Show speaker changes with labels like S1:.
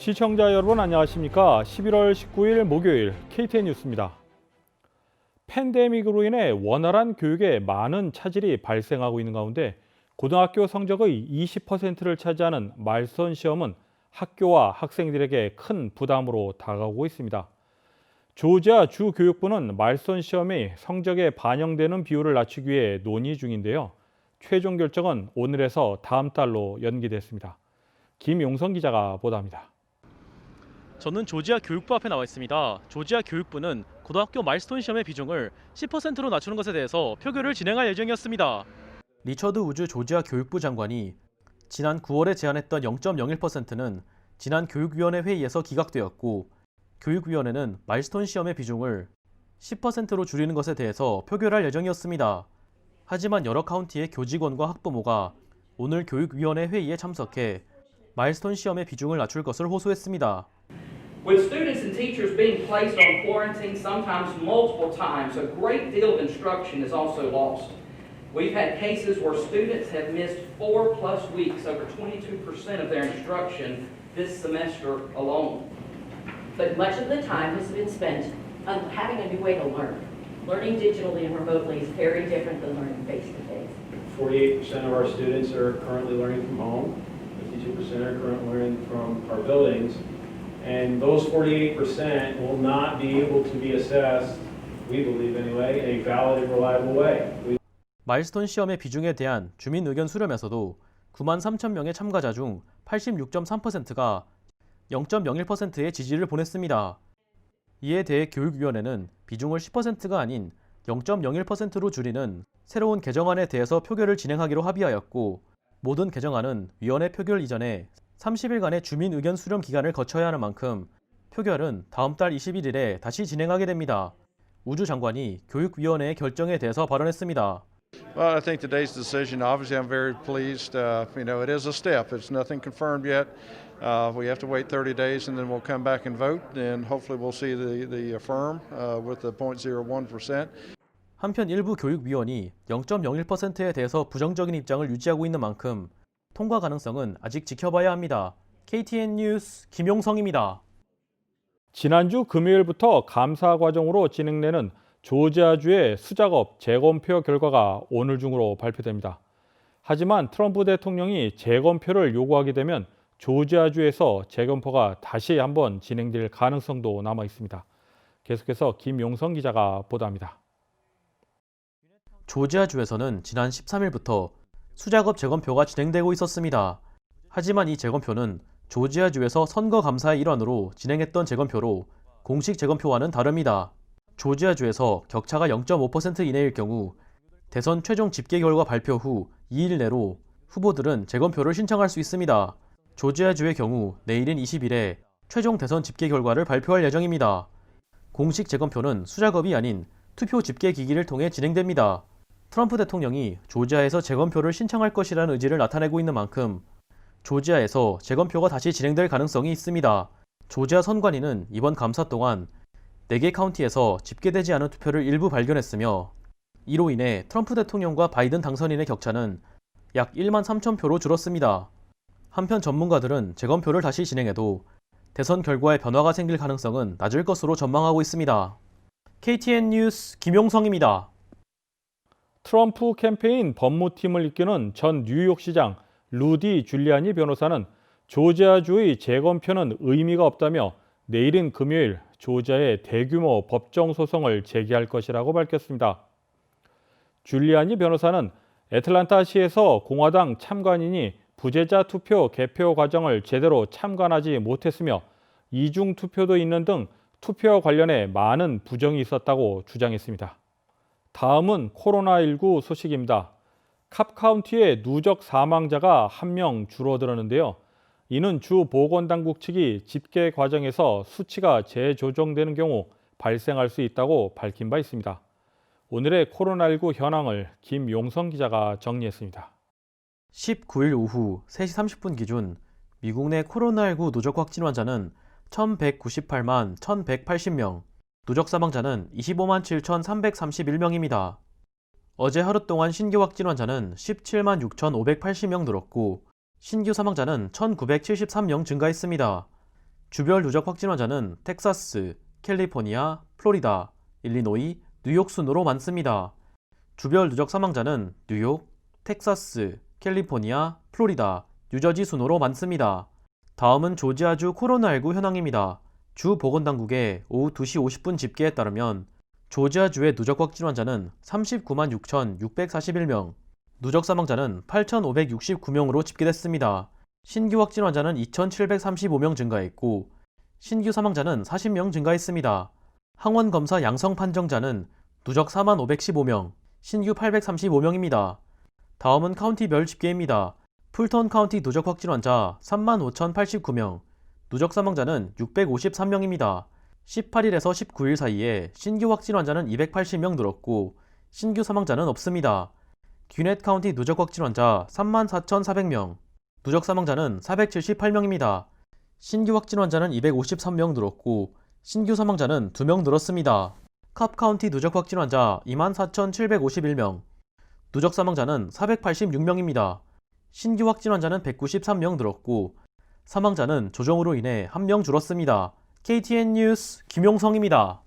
S1: 시청자 여러분 안녕하십니까? 11월 19일 목요일 KTN 뉴스입니다. 팬데믹으로 인해 원활한 교육에 많은 차질이 발생하고 있는 가운데 고등학교 성적의 20%를 차지하는 말선 시험은 학교와 학생들에게 큰 부담으로 다가오고 있습니다. 조지아 주교육부는 말선 시험이 성적에 반영되는 비율을 낮추기 위해 논의 중인데요. 최종 결정은 오늘에서 다음 달로 연기됐습니다. 김용성 기자가 보도합니다.
S2: 저는 조지아 교육부 앞에 나와 있습니다. 조지아 교육부는 고등학교 마일스톤 시험의 비중을 10%로 낮추는 것에 대해서 표결을 진행할 예정이었습니다. 리처드 우즈 조지아 교육부 장관이 지난 9월에 제안했던 0.01%는 지난 교육위원회 회의에서 기각되었고 교육위원회는 마일스톤 시험의 비중을 10%로 줄이는 것에 대해서 표결할 예정이었습니다. 하지만 여러 카운티의 교직원과 학부모가 오늘 교육위원회 회의에 참석해 마일스톤 시험의 비중을 낮출 것을 호소했습니다.
S3: With students and teachers being placed on quarantine sometimes multiple times, a great deal of instruction is also lost. We've had cases where students have missed 4+ weeks, over 22% of their instruction this semester alone.
S4: But much of the time has been spent on having a new way to learn. Learning digitally and remotely is very different than learning face-to-face.
S5: 48% of our students are currently learning from home. 52% are currently learning from our buildings. And those 48% will not be able to be assessed, we believe anyway, in a valid and reliable way.
S2: 마일스톤 시험의 비중에 대한 주민 의견 수렴에서도 9만 3천 명의 참가자 중 86.3%가 0.01%의 지지를 보냈습니다. 이에 대해 교육위원회는 비중을 10%가 아닌 0.01%로 줄이는 새로운 개정안에 대해서 표결을 진행하기로 합의하였고 모든 개정안은 위원회 표결 이전에 30일간의 주민 의견 수렴 기간을 거쳐야 하는 만큼 표결은 다음 달 21일에 다시 진행하게 됩니다. 우주 장관이 교육위원회의 결정에 대해서 발언했습니다.
S6: Well, I think today's decision, obviously I'm very pleased. It is a step. It's nothing confirmed yet. We have to wait 30 days and then we'll come back and vote and hopefully we'll see the affirm with the 0.01%.
S2: 한편 일부 교육위원이 0.01%에 대해서 부정적인 입장을 유지하고 있는 만큼 통과 가능성은 아직 지켜봐야 합니다. KTN 뉴스 김용성입니다.
S1: 지난주 금요일부터 감사 과정으로 진행되는 조지아주의 수작업 재검표 결과가 오늘 중으로 발표됩니다. 하지만 트럼프 대통령이 재검표를 요구하게 되면 조지아주에서 재검표가 다시 한번 진행될 가능성도 남아 있습니다. 계속해서 김용성 기자가 보도합니다.
S2: 조지아주에서는 지난 13일부터 수작업 재검표가 진행되고 있었습니다. 하지만 이 재검표는 조지아주에서 선거감사의 일환으로 진행했던 재검표로 공식 재검표와는 다릅니다. 조지아주에서 격차가 0.5% 이내일 경우 대선 최종 집계 결과 발표 후 2일 내로 후보들은 재검표를 신청할 수 있습니다. 조지아주의 경우 내일인 20일에 최종 대선 집계 결과를 발표할 예정입니다. 공식 재검표는 수작업이 아닌 투표 집계 기기를 통해 진행됩니다. 트럼프 대통령이 조지아에서 재검표를 신청할 것이라는 의지를 나타내고 있는 만큼 조지아에서 재검표가 다시 진행될 가능성이 있습니다. 조지아 선관위는 이번 감사 동안 4개 카운티에서 집계되지 않은 투표를 일부 발견했으며 이로 인해 트럼프 대통령과 바이든 당선인의 격차는 약 1만 3천 표로 줄었습니다. 한편 전문가들은 재검표를 다시 진행해도 대선 결과에 변화가 생길 가능성은 낮을 것으로 전망하고 있습니다. KTN 뉴스 김용성입니다.
S1: 트럼프 캠페인 법무팀을 이끄는 전 뉴욕시장 루디 줄리아니 변호사는 조지아주의 재검표는 의미가 없다며 내일인 금요일 조지아에 대규모 법정 소송을 제기할 것이라고 밝혔습니다. 줄리아니 변호사는 애틀란타시에서 공화당 참관인이 부재자 투표 개표 과정을 제대로 참관하지 못했으며 이중 투표도 있는 등 투표와 관련해 많은 부정이 있었다고 주장했습니다. 다음은 코로나19 소식입니다. 캅 카운티의 누적 사망자가 1명 줄어들었는데요. 이는 주 보건당국 측이 집계 과정에서 수치가 재조정되는 경우 발생할 수 있다고 밝힌 바 있습니다. 오늘의 코로나19 현황을 김용성 기자가 정리했습니다.
S2: 19일 오후 3시 30분 기준 미국 내 코로나19 누적 확진 환자는 1,198만 1,180명, 누적 사망자는 25만 7,331명입니다. 어제 하루 동안 신규 확진 환자는 17만 6,580명 늘었고 신규 사망자는 1,973명 증가했습니다. 주별 누적 확진 환자는 텍사스, 캘리포니아, 플로리다, 일리노이, 뉴욕 순으로 많습니다. 주별 누적 사망자는 뉴욕, 텍사스, 캘리포니아, 플로리다, 뉴저지 순으로 많습니다. 다음은 조지아주 코로나19 현황입니다. 주 보건당국의 오후 2시 50분 집계에 따르면 조지아주의 누적 확진 환자는 39만 6,641명, 누적 사망자는 8,569명으로 집계됐습니다. 신규 확진 환자는 2,735명 증가했고 신규 사망자는 40명 증가했습니다. 항원 검사 양성 판정자는 누적 4만 515명, 신규 835명입니다. 다음은 카운티별 집계입니다. 풀턴 카운티 누적 확진 환자 3만 5,089명, 누적 사망자는 653명입니다. 18일에서 19일 사이에 신규 확진 환자는 280명 늘었고 신규 사망자는 없습니다. 귀넷 카운티 누적 확진 환자 3만 4,400명, 누적 사망자는 478명입니다. 신규 확진 환자는 253명 늘었고 신규 사망자는 2명 늘었습니다. 캅 카운티 누적 확진 환자 24,751명, 누적 사망자는 486명입니다. 신규 확진 환자는 193명 늘었고 사망자는 조정으로 인해 1명 줄었습니다. KTN 뉴스 김용성입니다.